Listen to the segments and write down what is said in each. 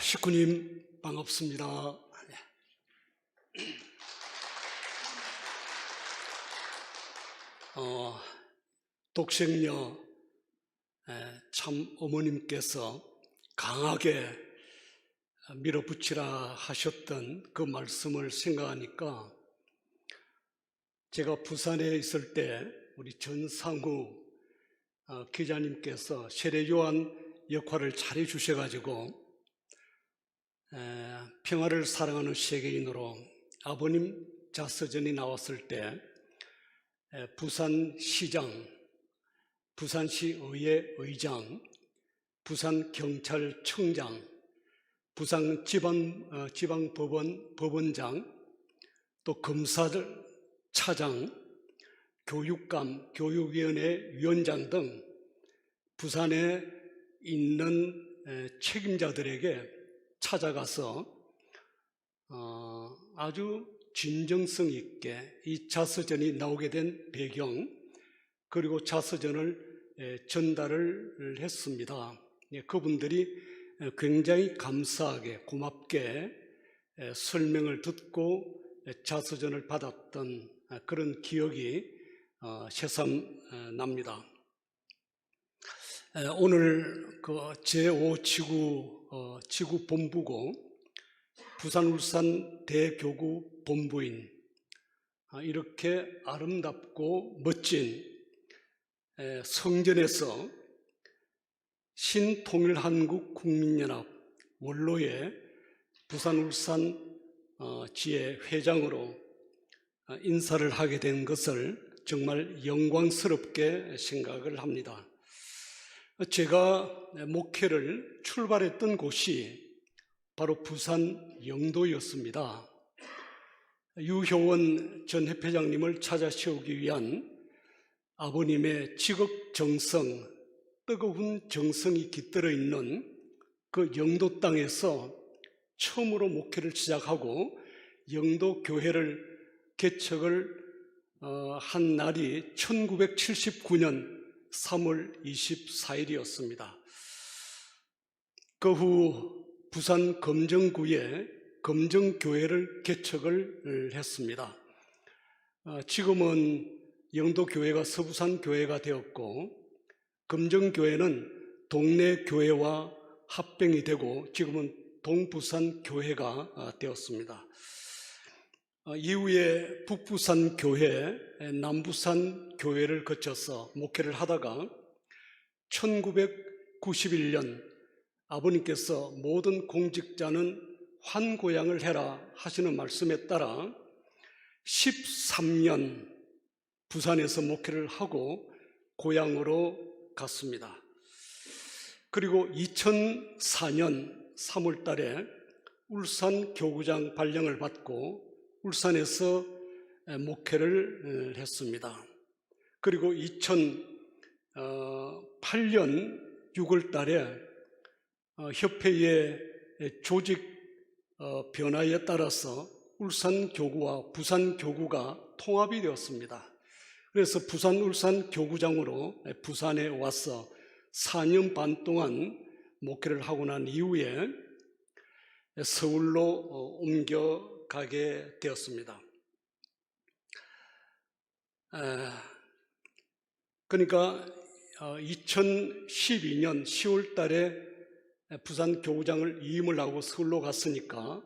식구님 반갑습니다. 독생녀 참 어머님께서 강하게 밀어붙이라 하셨던 그 말씀을 생각하니까 제가 부산에 있을 때 우리 전상우 기자님께서 세례요한 역할을 잘해 주셔가지고 평화를 사랑하는 세계인으로 아버님 자서전이 나왔을 때 부산시장, 부산시 의회 의장, 부산경찰청장, 부산지방법원 법원장, 또 검사차장, 교육감, 교육위원회 위원장 등 부산에 있는 책임자들에게 찾아가서 아주 진정성 있게 이 자서전이 나오게 된 배경, 그리고 자서전을 전달을 했습니다. 그분들이 굉장히 감사하게 고맙게 설명을 듣고 자서전을 받았던 그런 기억이 새삼납니다. 오늘 그 제5지구 지구본부고 부산 울산 대교구 본부인 이렇게 아름답고 멋진 성전에서 신통일한국국민연합 원로의 부산 울산 지회 회장으로 인사를 하게 된 것을 정말 영광스럽게 생각을 합니다. 제가 목회를 출발했던 곳이 바로 부산 영도였습니다. 유효원 전 회장님을 찾아 세우기 위한 아버님의 지극정성, 뜨거운 정성이 깃들어 있는 그 영도 땅에서 처음으로 목회를 시작하고 영도 교회를 개척을 한 날이 1979년 3월 24일이었습니다. 그 후 부산 검정구에 검정교회를 개척을 했습니다. 지금은 영도교회가 서부산교회가 되었고 검정교회는 동네교회와 합병이 되고 지금은 동부산교회가 되었습니다. 이후에 북부산교회, 남부산교회를 거쳐서 목회를 하다가 1991년 아버님께서 모든 공직자는 환고양을 해라 하시는 말씀에 따라 13년 부산에서 목회를 하고 고향으로 갔습니다. 그리고 2004년 3월 달에 울산 교구장 발령을 받고 울산에서 목회를 했습니다. 그리고 2008년 6월 달에 협회의 조직 변화에 따라서 울산 교구와 부산 교구가 통합이 되었습니다. 그래서 부산 울산 교구장으로 부산에 와서 4년 반 동안 목회를 하고 난 이후에 서울로 옮겨가게 되었습니다. 그러니까 2012년 10월 달에 부산 교구장을 이임을 하고 서울로 갔으니까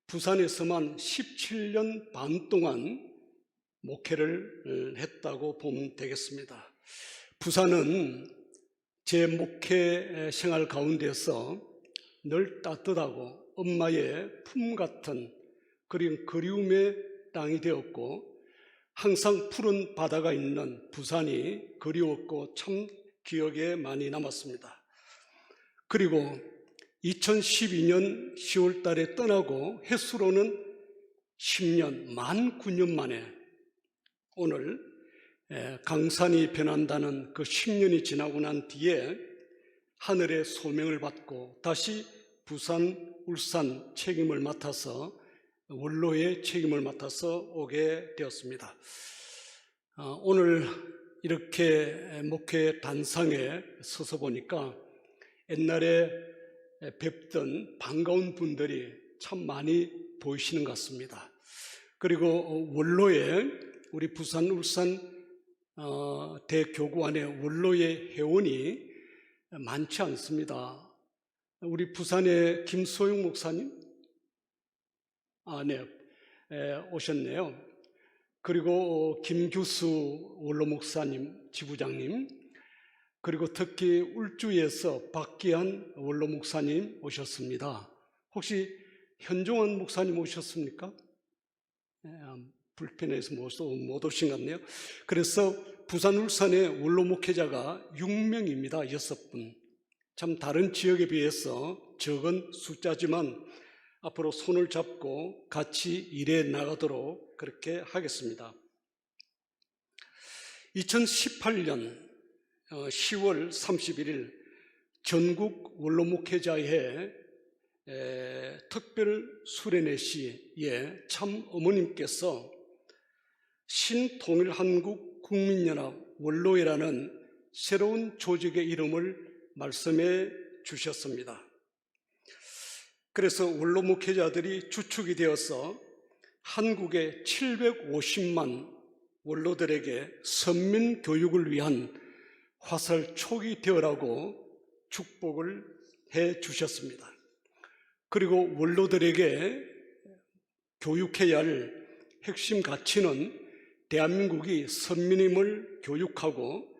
부산에서만 17년 반 동안 목회를 했다고 보면 되겠습니다. 부산은 제 목회 생활 가운데서 늘 따뜻하고 엄마의 품 같은 그리움의 땅이 되었고 항상 푸른 바다가 있는 부산이 그리웠고 참 기억에 많이 남았습니다. 그리고 2012년 10월 달에 떠나고 햇수로는 10년, 만 9년 만에 오늘 강산이 변한다는 그 10년이 지나고 난 뒤에 하늘의 소명을 받고 다시 부산, 울산 책임을 맡아서 원로의 책임을 맡아서 오게 되었습니다. 오늘 이렇게 목회 단상에 서서 보니까 옛날에 뵙던 반가운 분들이 참 많이 보이시는 것 같습니다. 그리고 원로에 우리 부산 울산 대교구안에 원로의 회원이 많지 않습니다. 우리 부산의 김소영 목사님 네, 오셨네요. 그리고 김규수 원로 목사님, 지부장님, 그리고 특히 울주에서 박기한 원로 목사님 오셨습니다. 혹시 현종원 목사님 오셨습니까? 불편해서 못 오신 것 같네요. 그래서 부산 울산의 원로 목회자가 6명입니다. 6분. 참 다른 지역에 비해서 적은 숫자지만 앞으로 손을 잡고 같이 일해 나가도록 그렇게 하겠습니다. 2018년 10월 31일 전국 원로 목회자회 특별 수련회 시에 참 어머님께서 신통일한국 국민연합 원로회라는 새로운 조직의 이름을 말씀해 주셨습니다. 그래서 원로 목회자들이 주축이 되어서 한국의 750만 원로들에게 선민 교육을 위한 화살 촉이 되어라고 축복을 해 주셨습니다. 그리고 원로들에게 교육해야 할 핵심 가치는 대한민국이 선민임을 교육하고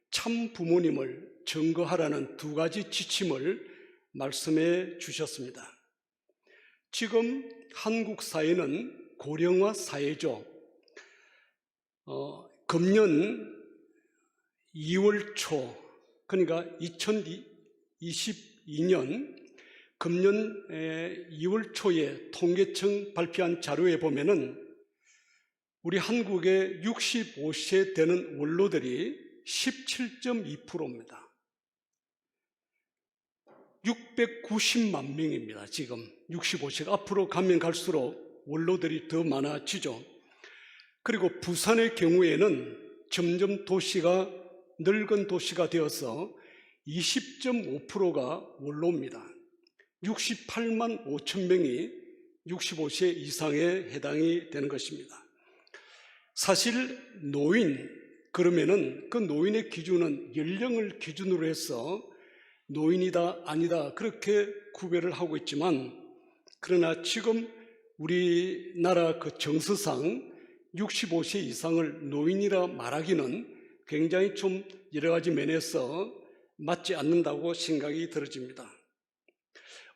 참 부모님을 증거하라는 두 가지 지침을 말씀해 주셨습니다. 지금 한국 사회는 고령화 사회죠. 금년 2월 초, 그러니까 2022년 금년 2월 초에 통계청 발표한 자료에 보면은 우리 한국의 65세 되는 원로들이 17.2%입니다. 690만 명입니다. 지금 65세가 앞으로 가면 갈수록 원로들이 더 많아지죠. 그리고 부산의 경우에는 점점 도시가 늙은 도시가 되어서 20.5%가 원로입니다. 68만 5천 명이 65세 이상에 해당이 되는 것입니다. 사실 노인, 그러면은 그 노인의 기준은 연령을 기준으로 해서 노인이다 아니다 그렇게 구별을 하고 있지만, 그러나 지금 우리나라 그 정서상 65세 이상을 노인이라 말하기는 굉장히 좀 여러 가지 면에서 맞지 않는다고 생각이 들어집니다.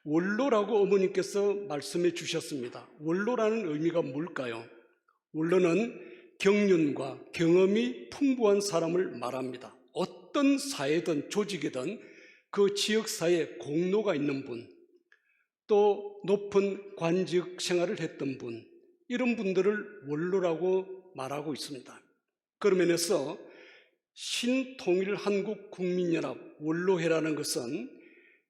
원로라고 어머니께서 말씀해 주셨습니다. 원로라는 의미가 뭘까요? 원로는 경륜과 경험이 풍부한 사람을 말합니다. 어떤 사회든 조직이든 그 지역사회에 공로가 있는 분, 또 높은 관직 생활을 했던 분, 이런 분들을 원로라고 말하고 있습니다. 그런 면에서 신통일한국 국민연합 원로회라는 것은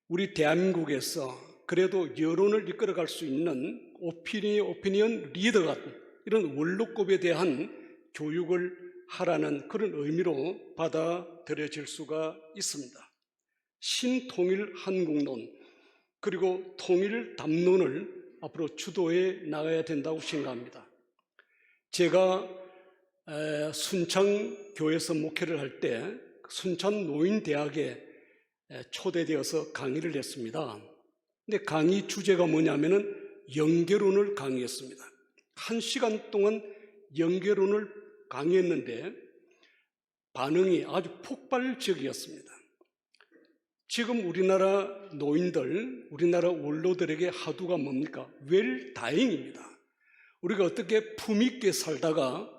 우리 대한민국에서 그래도 여론을 이끌어갈 수 있는 오피니언 리더 같은 이런 원로급에 대한 교육을 하라는 그런 의미로 받아들여질 수가 있습니다. 신통일한국론 그리고 통일담론을 앞으로 주도해 나가야 된다고 생각합니다. 제가 순창교에서 목회를 할 때 순천노인대학에 초대되어서 강의를 했습니다. 근데 강의 주제가 뭐냐면은 영계론을 강의했습니다. 1시간 동안 영계론을 강의했는데 반응이 아주 폭발적이었습니다. 지금 우리나라 노인들, 우리나라 원로들에게 하두가 뭡니까? 웰다잉입니다. 우리가 어떻게 품있게 살다가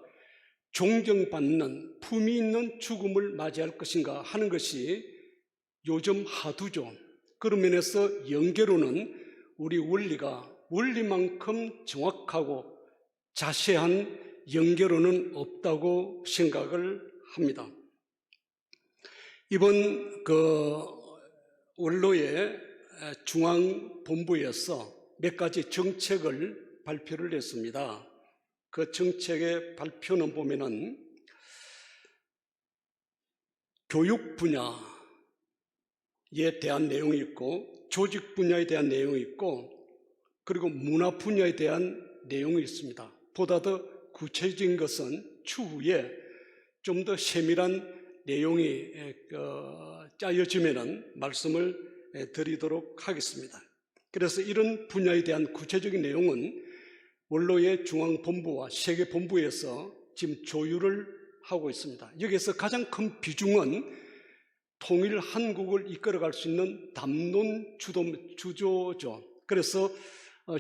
존경받는 품위 있는 죽음을 맞이할 것인가 하는 것이 요즘 하두죠. 그런 면에서 영계론은 우리 원리만큼 정확하고 자세한 영계론은 없다고 생각을 합니다. 이번 원로의 중앙본부에서 몇 가지 정책을 발표를 했습니다. 그 정책의 발표는 보면은 교육 분야에 대한 내용이 있고, 조직 분야에 대한 내용이 있고 그리고 문화 분야에 대한 내용이 있습니다. 보다 더 구체적인 것은 추후에 좀 더 세밀한 내용이 짜여지면 말씀을 드리도록 하겠습니다. 그래서 이런 분야에 대한 구체적인 내용은 원로의 중앙본부와 세계본부에서 지금 조율을 하고 있습니다. 여기에서 가장 큰 비중은 통일 한국을 이끌어갈 수 있는 담론 주조죠. 그래서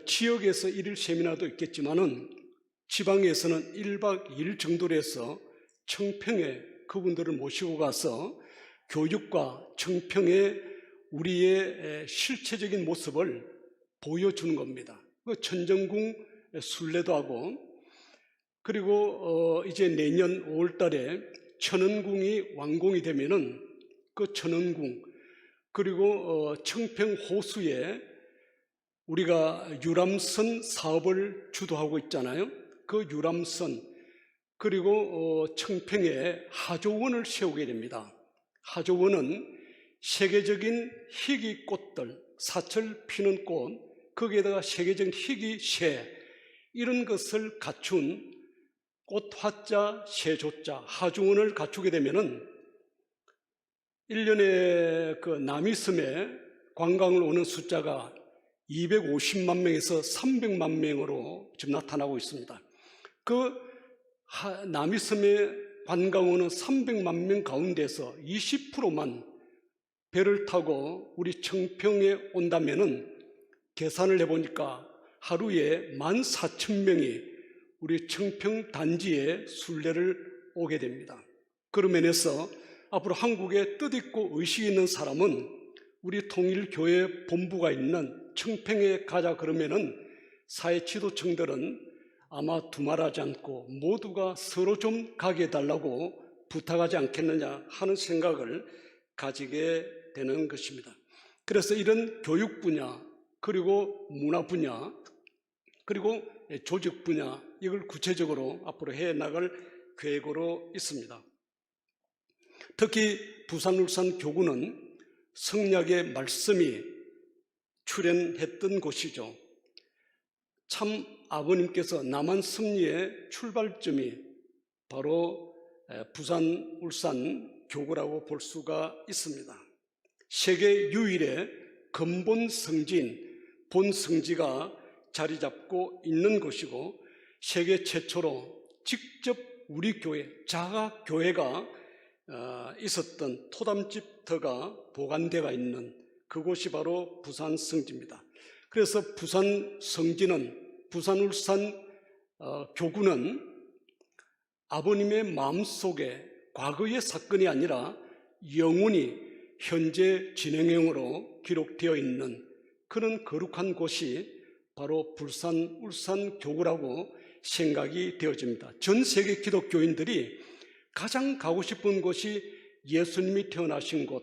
지역에서 일일 세미나도 있겠지만은 지방에서는 1박 2일 정도로 해서 청평에 그분들을 모시고 가서 교육과 청평에 우리의 실체적인 모습을 보여주는 겁니다. 천정궁 순례도 하고 그리고 이제 내년 5월 달에 천원궁이 완공이 되면은 그 천원궁 그리고 청평 호수에 우리가 유람선 사업을 주도하고 있잖아요. 그 유람선 그리고 청평에 하조원을 세우게 됩니다. 하조원은 세계적인 희귀꽃들, 사철 피는 꽃, 거기에다가 세계적인 희귀새 이런 것을 갖춘 꽃화자, 새조자, 하조원을 갖추게 되면은 1년에 그 남이섬에 관광을 오는 숫자가 250만 명에서 300만 명으로 지금 나타나고 있습니다. 그 남이섬에 관광 오는 300만 명 가운데서 20%만 배를 타고 우리 청평에 온다면은 계산을 해보니까 하루에 14,000명이 우리 청평 단지에 순례를 오게 됩니다. 그런 면에서 앞으로 한국에 뜻있고 의식이 있는 사람은 우리 통일교회 본부가 있는 청평에 가자 그러면은 사회 지도층들은 아마 두말하지 않고 모두가 서로 좀 가게 해달라고 부탁하지 않겠느냐 하는 생각을 가지게 되는 것입니다. 그래서 이런 교육 분야 그리고 문화 분야 그리고 조직 분야 이걸 구체적으로 앞으로 해나갈 계획으로 있습니다. 특히 부산 울산 교구는 성략의 말씀이 출현했던 곳이죠. 참 아버님께서 남한 섭리의 출발점이 바로 부산 울산 교구라고 볼 수가 있습니다. 세계 유일의 근본 성지인 본성지가 자리 잡고 있는 곳이고 세계 최초로 직접 우리 교회 자가교회가 있었던 토담집터가 보관되어 있는 그곳이 바로 부산 성지입니다. 그래서 부산 성지는 부산 울산 교구는 아버님의 마음속에 과거의 사건이 아니라 영원히 현재 진행형으로 기록되어 있는 그런 거룩한 곳이 바로 부산 울산 교구라고 생각이 되어집니다. 전 세계 기독교인들이 가장 가고 싶은 곳이 예수님이 태어나신 곳,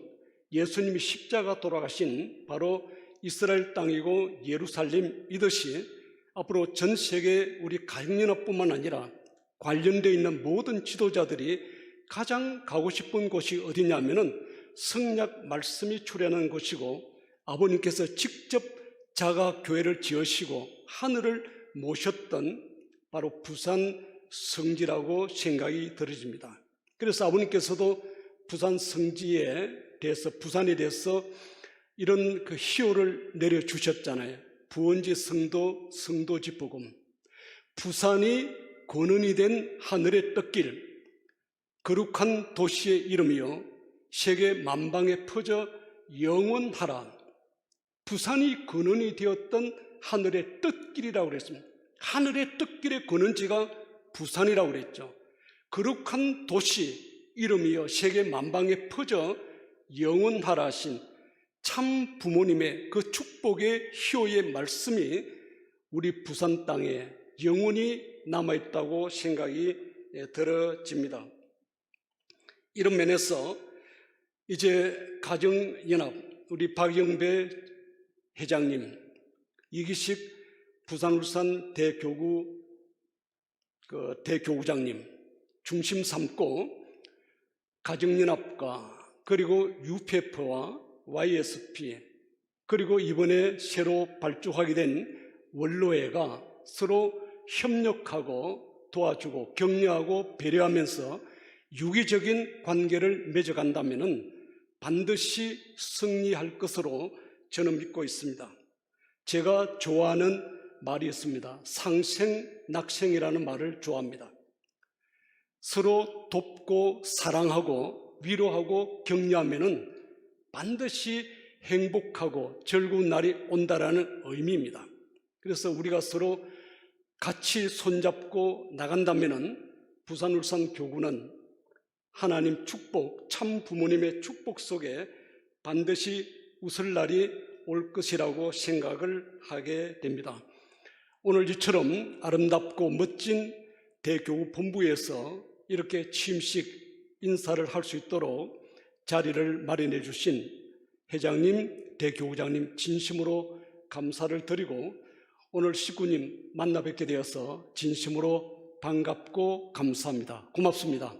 예수님이 십자가 돌아가신 바로 이스라엘 땅이고 예루살렘이듯이 앞으로 전 세계 우리 가정연합뿐만 아니라 관련되어 있는 모든 지도자들이 가장 가고 싶은 곳이 어디냐면은 성약 말씀이 출현하는 곳이고 아버님께서 직접 자가 교회를 지으시고 하늘을 모셨던 바로 부산 성지라고 생각이 들어집니다. 그래서 아버님께서도 부산 성지에 대해서 부산에 대해서 이런 그 희호를 내려주셨잖아요. 부원지 성도 성도집복음 부산이 근원이 된 하늘의 떡길 거룩한 도시의 이름이요 세계 만방에 퍼져 영원하라. 부산이 근원이 되었던 하늘의 뜻길이라고 그랬습니다. 하늘의 뜻길의 근원지가 부산이라고 그랬죠. 거룩한 도시 이름이여 세계 만방에 퍼져 영원하라 하신 참 부모님의 그 축복의 희호의 말씀이 우리 부산 땅에 영원히 남아있다고 생각이 들어집니다. 이런 면에서 이제 가정연합 우리 박영배 회장님, 이기식 부산 울산 대교구 대교구장님 중심 삼고 가정연합과 그리고 UPF와 YSP 그리고 이번에 새로 발족하게 된 원로회가 서로 협력하고 도와주고 격려하고 배려하면서 유기적인 관계를 맺어간다면 반드시 승리할 것으로 저는 믿고 있습니다. 제가 좋아하는 말이 있습니다. 상생낙생이라는 말을 좋아합니다. 서로 돕고 사랑하고 위로하고 격려하면 반드시 행복하고 즐거운 날이 온다라는 의미입니다. 그래서 우리가 서로 같이 손잡고 나간다면 부산울산교구는 하나님 축복, 참 부모님의 축복 속에 반드시 웃을 날이 올 것이라고 생각을 하게 됩니다. 오늘 이처럼 아름답고 멋진 대교구 본부에서 이렇게 취임식 인사를 할 수 있도록 자리를 마련해 주신 회장님, 대교구장님 진심으로 감사를 드리고 오늘 식구님 만나 뵙게 되어서 진심으로 반갑고 감사합니다. 고맙습니다.